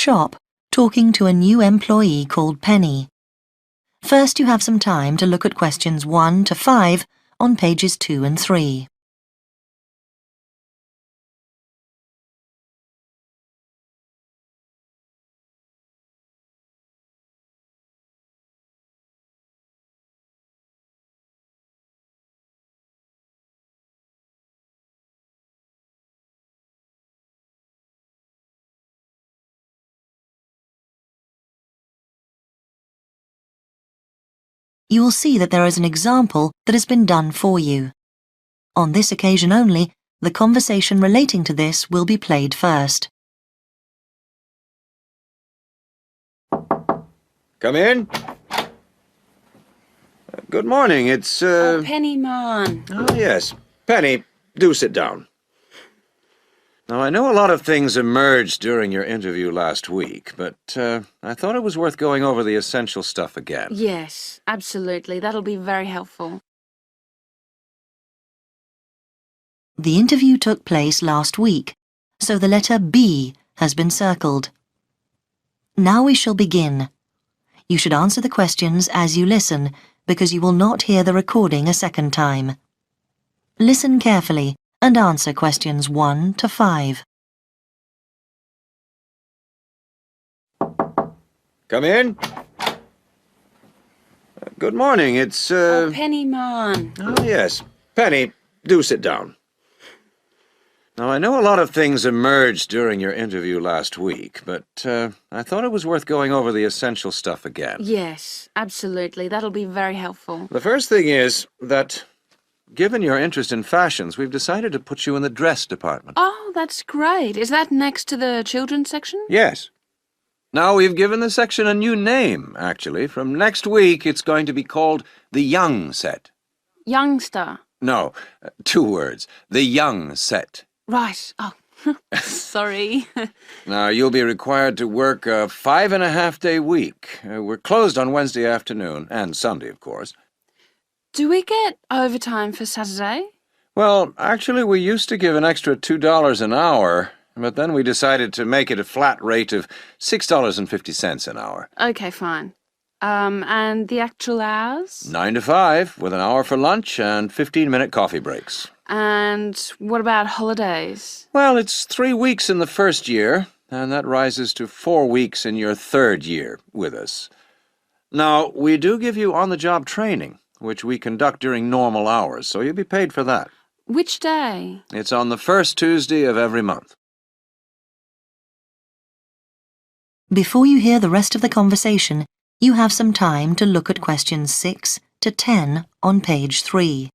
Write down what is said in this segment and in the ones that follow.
shop talking to a new employee called Penny. First, you have some time to look at questions 1 to 5 on pages 2 and 3. You will see that there is an example that has been done for you. On this occasion only, the conversation relating to this will be played first. Come in. Good morning, it's, Oh, Penny, man. Oh, yes. Penny, do sit down. Now, I know a lot of things emerged during your interview last week, but I thought it was worth going over the essential stuff again. Yes, absolutely. That'll be very helpful. The interview took place last week, so the letter B has been circled. Now we shall begin. You should answer the questions as you listen, because you will not hear the recording a second time. Listen carefully and answer questions 1 to 5. Come in. Good morning, it's, Oh, Penny, man. Oh, yes. Penny, do sit down. Now, I know a lot of things emerged during your interview last week, but I thought it was worth going over the essential stuff again. Yes, absolutely. That'll be very helpful. The first thing is that, given your interest in fashions, we've decided to put you in the dress department. Oh, that's great. Is that next to the children's section? Yes. Now, we've given the section a new name, actually. From next week, it's going to be called the Young Set. Youngster. No, 2 words. The Young Set. Right. Oh, sorry. Now, you'll be required to work a 5.5-day week. We're closed on Wednesday afternoon, and Sunday, of course. Do we get overtime for Saturday? Well, actually, we used to give an extra $2 an hour, but then we decided to make it a flat rate of $6.50 an hour. Okay, fine. And the actual hours? 9 to 5, with an hour for lunch and 15-minute coffee breaks. And what about holidays? Well, it's 3 weeks in the first year, and that rises to 4 weeks in your 3rd year with us. Now, we do give you on-the-job training, which we conduct during normal hours, so you'll be paid for that. Which day? It's on the first Tuesday of every month. Before you hear the rest of the conversation, you have some time to look at questions 6 to 10 on page 3.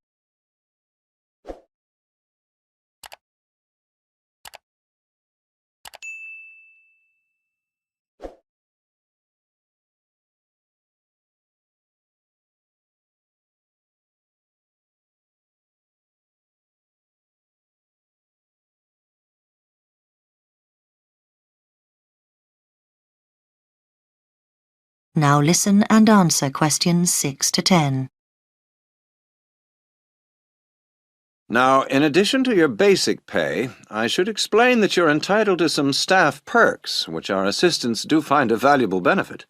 Now listen and answer questions 6 to 10. Now, in addition to your basic pay, I should explain that you're entitled to some staff perks, which our assistants do find a valuable benefit.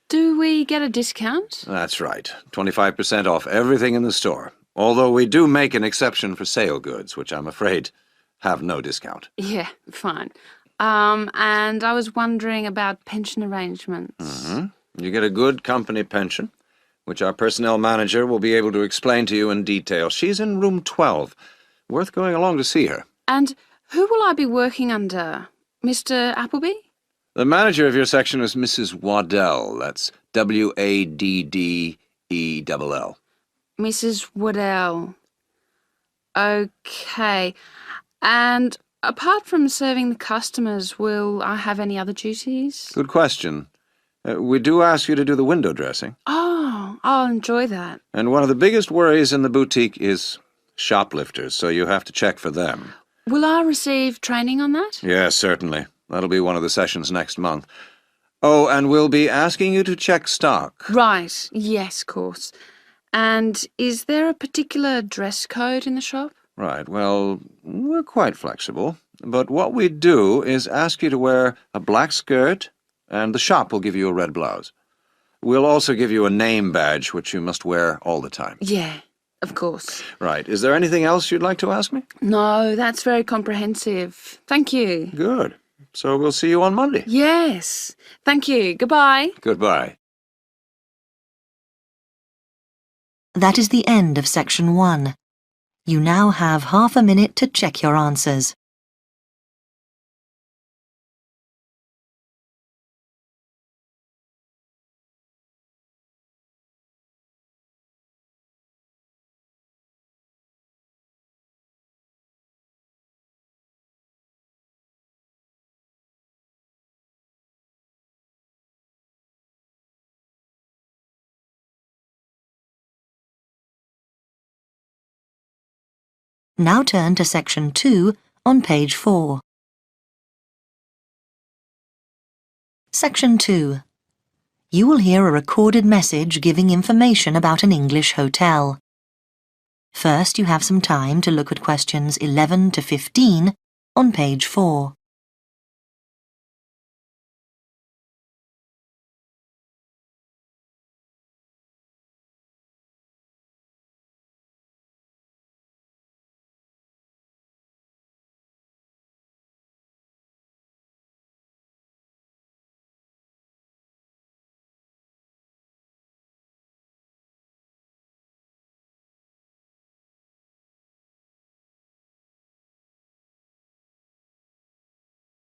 Do we get a discount? That's right, 25% off everything in the store, although we do make an exception for sale goods, which I'm afraid have no discount. Yeah, fine. And I was wondering about pension arrangements. You get a good company pension, which our personnel manager will be able to explain to you in detail. She's in room 12. Worth going along to see her. And who will I be working under? Mr. Appleby? The manager of your section is Mrs. Waddell. That's W-A-D-D-E-L-L. Mrs. Waddell. Okay. And apart from serving the customers, will I have any other duties? Good question. We do ask you to do the window dressing. Oh, I'll enjoy that. And one of the biggest worries in the boutique is shoplifters, so you have to check for them. Will I receive training on that? Yes, certainly. That'll be one of the sessions next month. Oh, and we'll be asking you to check stock. Right, yes, of course. And is there a particular dress code in the shop? Right, well, we're quite flexible. But what we do is ask you to wear a black skirt, and the shop will give you a red blouse. We'll also give you a name badge, which you must wear all the time. Yeah, of course. Right. Is there anything else you'd like to ask me? No, that's very comprehensive. Thank you. Good. So we'll see you on Monday. Yes. Thank you. Goodbye. Goodbye. That is the end of section 1. You now have half a minute to check your answers. Now turn to section 2 on page 4. Section 2. You will hear a recorded message giving information about an English hotel. First, you have some time to look at questions 11 to 15 on page 4.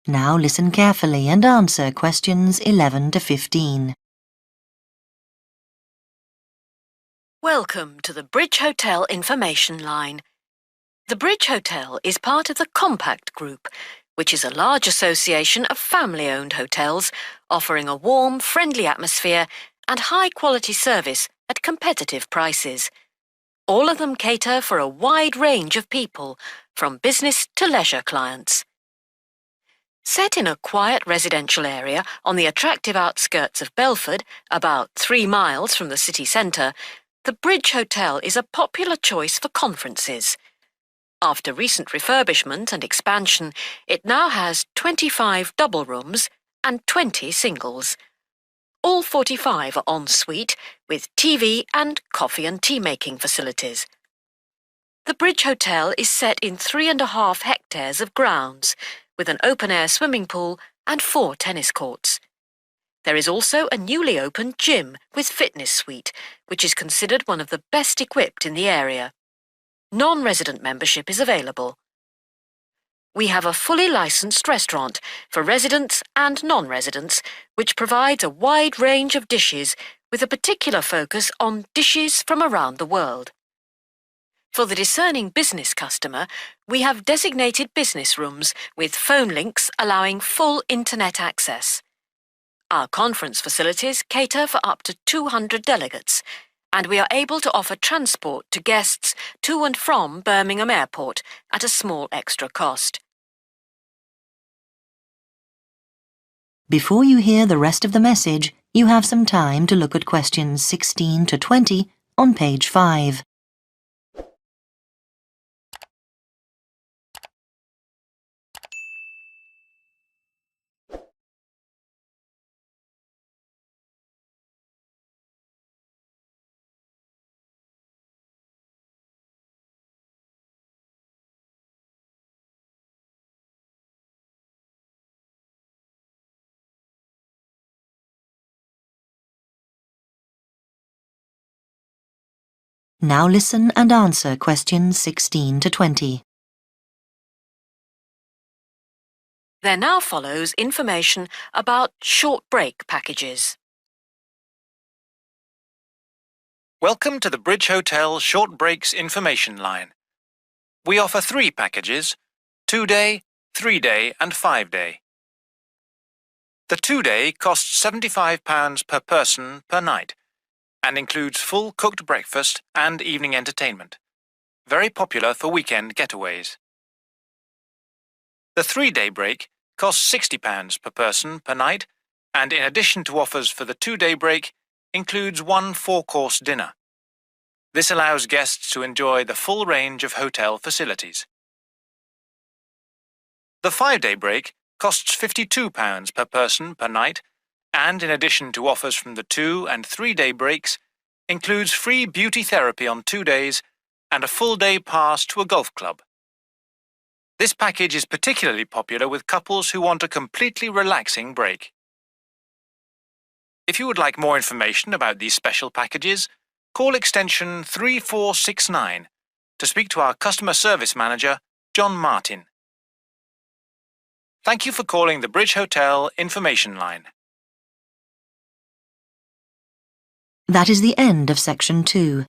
Now listen carefully and answer questions 11 to 15. Welcome to the Bridge Hotel information line. The Bridge Hotel is part of the Compact Group, which is a large association of family-owned hotels offering a warm, friendly atmosphere and high-quality service at competitive prices. All of them cater for a wide range of people, from business to leisure clients. Set in a quiet residential area on the attractive outskirts of Belford, about 3 miles from the city centre, the Bridge Hotel is a popular choice for conferences. After recent refurbishment and expansion, it now has 25 double rooms and 20 singles. All 45 are en suite, with TV and coffee and tea making facilities. The Bridge Hotel is set in 3.5 hectares of grounds, with an open-air swimming pool and 4 tennis courts. There is also a newly opened gym with fitness suite, which is considered one of the best equipped in the area. Non-resident membership is available. We have a fully licensed restaurant for residents and non-residents, which provides a wide range of dishes with a particular focus on dishes from around the world. For the discerning business customer, we have designated business rooms with phone links allowing full internet access. Our conference facilities cater for up to 200 delegates, and we are able to offer transport to guests to and from Birmingham Airport at a small extra cost. Before you hear the rest of the message, you have some time to look at questions 16 to 20 on page 5. Now listen and answer questions 16 to 20. There now follows information about short break packages. Welcome to the Bridge Hotel Short Breaks information line. We offer 3 packages: 2-day, 3-day and 5-day. The 2-day costs £75 per person per night and includes full cooked breakfast and evening entertainment. Very popular for weekend getaways. The 3-day break costs £60 per person per night and, in addition to offers for the 2-day break, includes 1 4-course dinner. This allows guests to enjoy the full range of hotel facilities. The 5-day break costs £52 per person per night and in addition to offers from the 2- and 3-day breaks, includes free beauty therapy on 2 days and a full-day pass to a golf club. This package is particularly popular with couples who want a completely relaxing break. If you would like more information about these special packages, call extension 3469 to speak to our customer service manager, John Martin. Thank you for calling the Bridge Hotel information line. That is the end of section 2.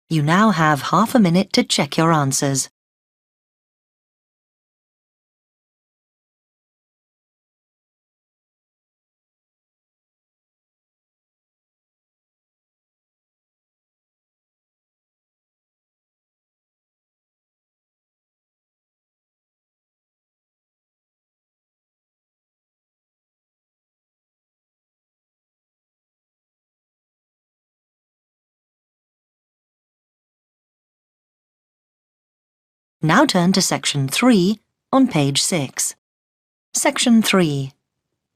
You now have half a minute to check your answers. Now turn to section 3 on page 6. Section 3.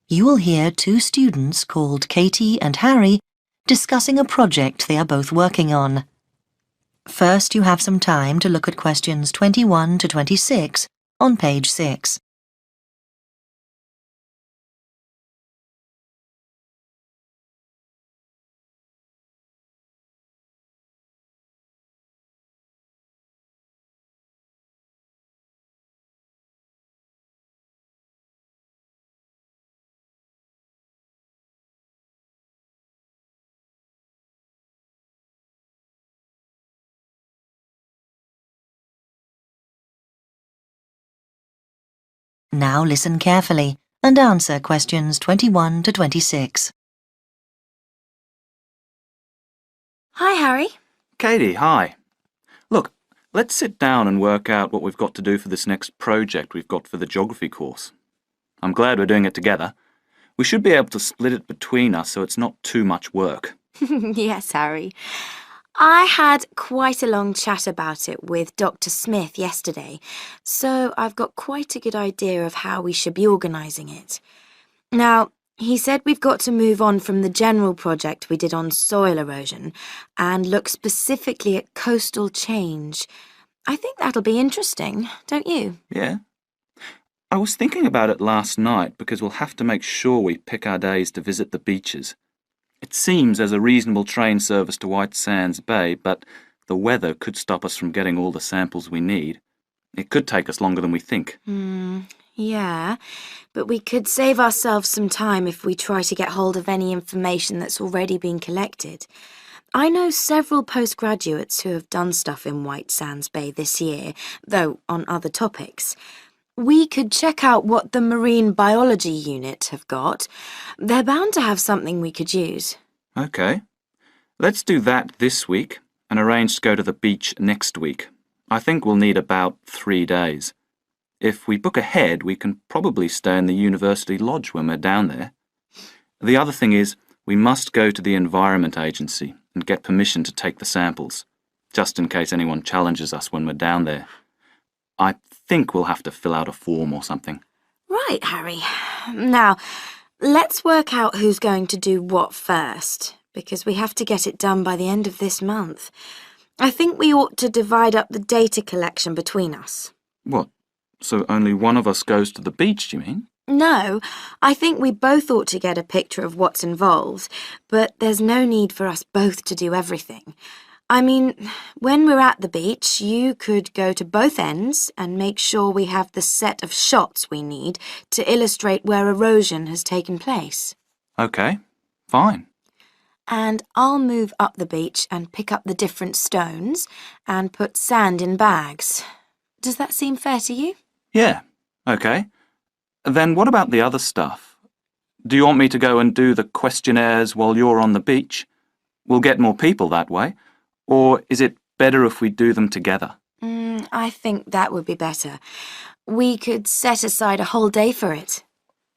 You will hear 2 students called Katie and Harry discussing a project they are both working on. First, you have some time to look at questions 21 to 26 on page 6. Now listen carefully and answer questions 21 to 26. Hi, Harry. Katie, hi. Look, let's sit down and work out what we've got to do for this next project we've got for the geography course. I'm glad we're doing it together. We should be able to split it between us so it's not too much work. Yes, Harry. I had quite a long chat about it with Dr. Smith yesterday, so I've got quite a good idea of how we should be organising it. Now, he said we've got to move on from the general project we did on soil erosion and look specifically at coastal change. I think that'll be interesting, don't you? Yeah? I was thinking about it last night because we'll have to make sure we pick our days to visit the beaches. It seems there's a reasonable train service to White Sands Bay, but the weather could stop us from getting all the samples we need. It could take us longer than we think. Yeah, but we could save ourselves some time if we try to get hold of any information that's already been collected. I know several postgraduates who have done stuff in White Sands Bay this year, though on other topics. We could check out what the Marine Biology Unit have got. They're bound to have something we could use. OK. Let's do that this week and arrange to go to the beach next week. I think we'll need about 3 days. If we book ahead, we can probably stay in the University Lodge when we're down there. The other thing is, we must go to the Environment Agency and get permission to take the samples, just in case anyone challenges us when we're down there. I think we'll have to fill out a form or something. Right, Harry. Now, let's work out who's going to do what first, because we have to get it done by the end of this month. I think we ought to divide up the data collection between us. What? So only one of us goes to the beach, do you mean? No, I think we both ought to get a picture of what's involved, but there's no need for us both to do everything. I mean, when we're at the beach, you could go to both ends and make sure we have the set of shots we need to illustrate where erosion has taken place. OK, fine. And I'll move up the beach and pick up the different stones and put sand in bags. Does that seem fair to you? Yeah, OK. Then what about the other stuff? Do you want me to go and do the questionnaires while you're on the beach? We'll get more people that way. Or is it better if we do them together? I think that would be better. We could set aside a whole day for it.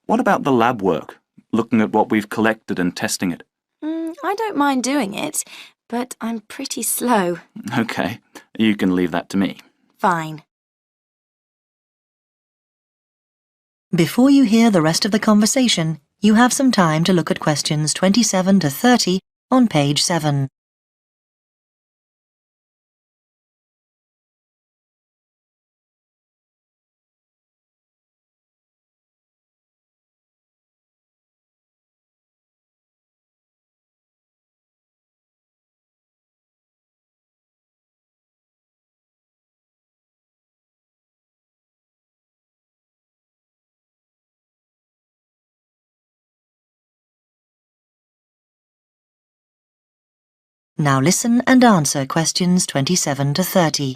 What about the lab work? Looking at what we've collected and testing it? I don't mind doing it, but I'm pretty slow. OK, you can leave that to me. Fine. Before you hear the rest of the conversation, You have some time to look at questions 27 to 30 on page 7. Now listen and answer questions 27 to 30.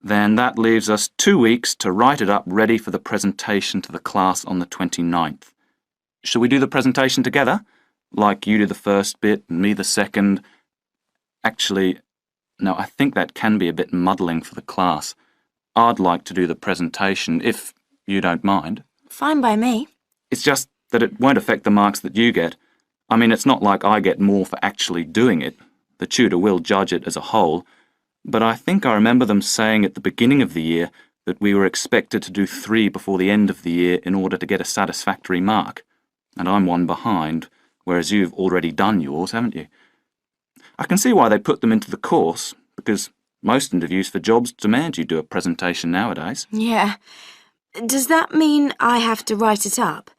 Then that leaves us 2 weeks to write it up ready for the presentation to the class on the 29th. Shall we do the presentation together? Like you do the first bit and me the second? Actually, no, I think that can be a bit muddling for the class. I'd like to do the presentation, if you don't mind. Fine by me. It's just that it won't affect the marks that you get. I mean, it's not like I get more for actually doing it. The tutor will judge it as a whole. But I think I remember them saying at the beginning of the year that we were expected to do 3 before the end of the year in order to get a satisfactory mark. And I'm 1 behind, whereas you've already done yours, haven't you? I can see why they put them into the course, because most interviews for jobs demand you do a presentation nowadays. Yeah. Does that mean I have to write it up?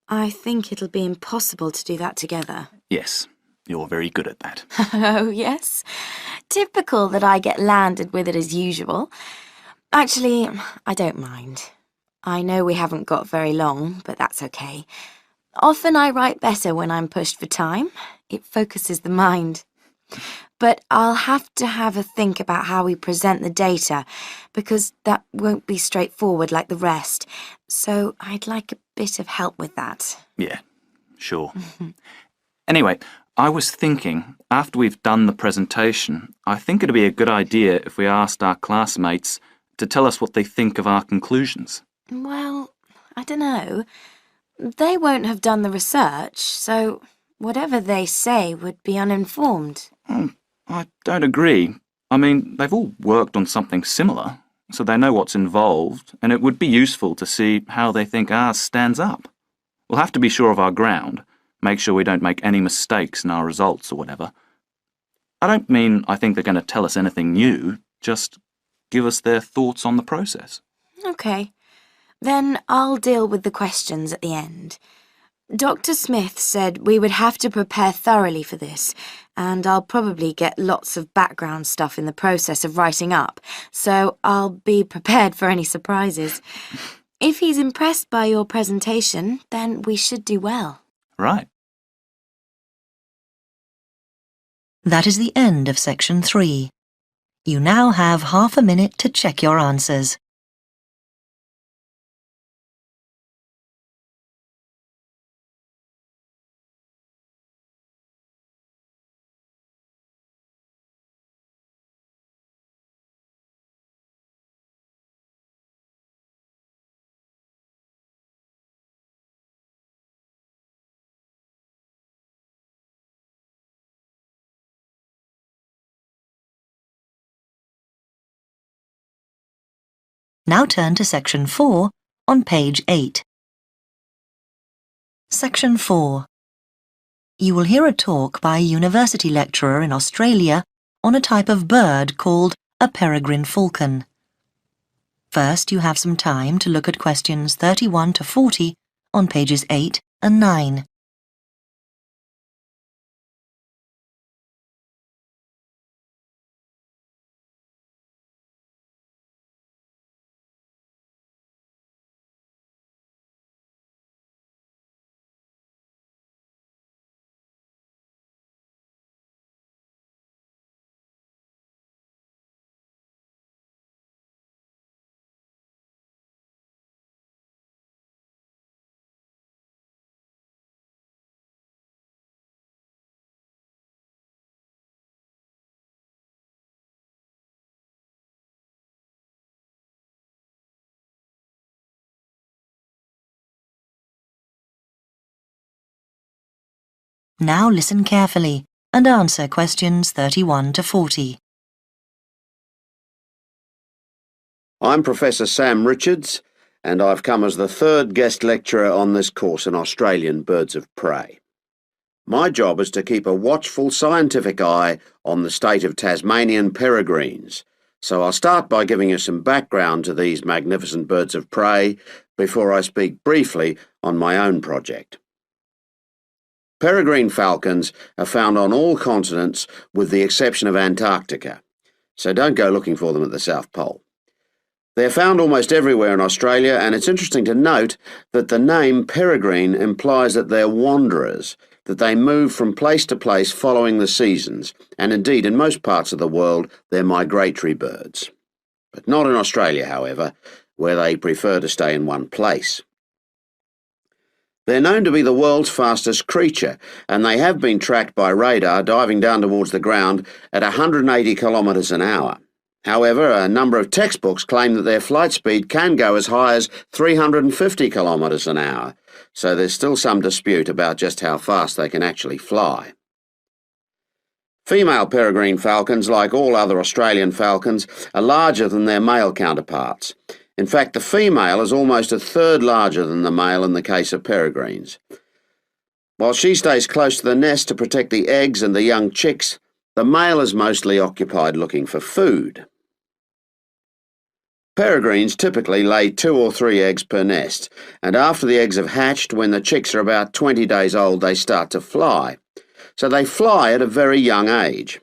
I think it'll be impossible to do that together. Yes, you're very good at that. Oh, yes. Typical that I get landed with it as usual. Actually, I don't mind. I know we haven't got very long, but that's okay. Often I write better when I'm pushed for time. It focuses the mind. But I'll have to have a think about how we present the data, because that won't be straightforward like the rest. So I'd like a bit of help with that. Yeah, sure. Anyway, I was thinking, after we've done the presentation, I think it'd be a good idea if we asked our classmates to tell us what they think of our conclusions. Well, I don't know. They won't have done the research, so whatever they say would be uninformed. I don't agree. I mean, they've all worked on something similar, so they know what's involved, and it would be useful to see how they think ours stands up. We'll have to be sure of our ground, make sure we don't make any mistakes in our results or whatever. I don't mean I think they're going to tell us anything new, just give us their thoughts on the process. OK. Then I'll deal with the questions at the end. Dr. Smith said we would have to prepare thoroughly for this, and I'll probably get lots of background stuff in the process of writing up, so I'll be prepared for any surprises. If he's impressed by your presentation, then we should do well. Right. That is the end of section 3. You now have half a minute to check your answers. Now turn to section 4 on page 8. Section 4. You will hear a talk by a university lecturer in Australia on a type of bird called a peregrine falcon. First, you have some time to look at questions 31 to 40 on pages 8 and 9. Now listen carefully and answer questions 31 to 40. I'm Professor Sam Richards, and I've come as the third guest lecturer on this course in Australian birds of prey. My job is to keep a watchful scientific eye on the state of Tasmanian peregrines, so I'll start by giving you some background to these magnificent birds of prey before I speak briefly on my own project. Peregrine falcons are found on all continents with the exception of Antarctica, so don't go looking for them at the South Pole. They're found almost everywhere in Australia, and it's interesting to note that the name peregrine implies that they're wanderers, that they move from place to place following the seasons, and indeed in most parts of the world they're migratory birds. But not in Australia, however, where they prefer to stay in one place. They're known to be the world's fastest creature, and they have been tracked by radar diving down towards the ground at 180 kilometres an hour. However, a number of textbooks claim that their flight speed can go as high as 350 kilometres an hour, so there's still some dispute about just how fast they can actually fly. Female peregrine falcons, like all other Australian falcons, are larger than their male counterparts. In fact, the female is almost a third larger than the male in the case of peregrines. While she stays close to the nest to protect the eggs and the young chicks, the male is mostly occupied looking for food. Peregrines typically lay 2 or 3 eggs per nest, and after the eggs have hatched, when the chicks are about 20 days old, they start to fly. So they fly at a very young age.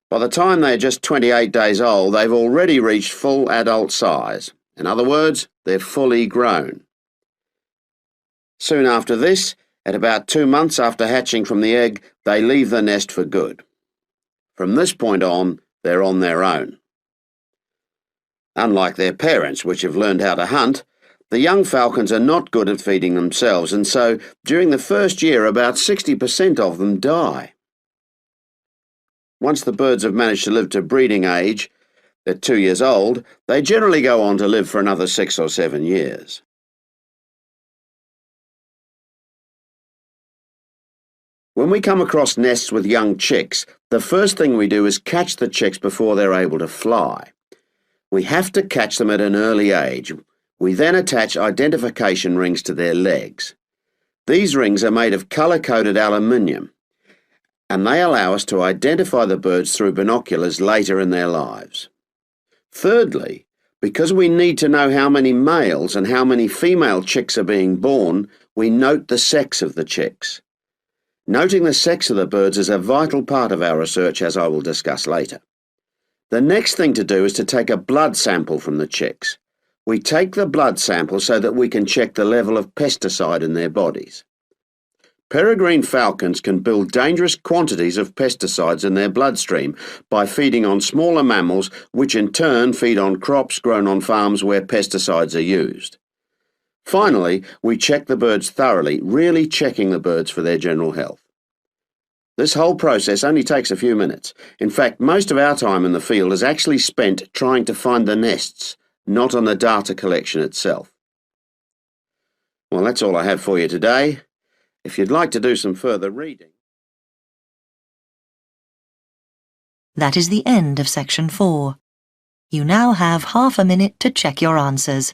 By the time they're just 28 days old, they've already reached full adult size. In other words, they're fully grown. Soon after this, at about 2 months after hatching from the egg, they leave the nest for good. From this point on, they're on their own. Unlike their parents, which have learned how to hunt, the young falcons are not good at feeding themselves, and so during the first year about 60% of them die. Once the birds have managed to live to breeding age, at 2 years old, they generally go on to live for another 6 or 7 years. When we come across nests with young chicks, the first thing we do is catch the chicks before they're able to fly. We have to catch them at an early age. We then attach identification rings to their legs. These rings are made of colour-coded aluminium, and they allow us to identify the birds through binoculars later in their lives. Thirdly, because we need to know how many males and how many female chicks are being born, we note the sex of the chicks. Noting the sex of the birds is a vital part of our research, as I will discuss later. The next thing to do is to take a blood sample from the chicks. We take the blood sample so that we can check the level of pesticide in their bodies. Peregrine falcons can build dangerous quantities of pesticides in their bloodstream by feeding on smaller mammals, which in turn feed on crops grown on farms where pesticides are used. Finally, we check the birds thoroughly, really checking the birds for their general health. This whole process only takes a few minutes. In fact, most of our time in the field is actually spent trying to find the nests, not on the data collection itself. Well, that's all I have for you today. If you'd like to do some further reading... That is the end of section 4. You now have half a minute to check your answers.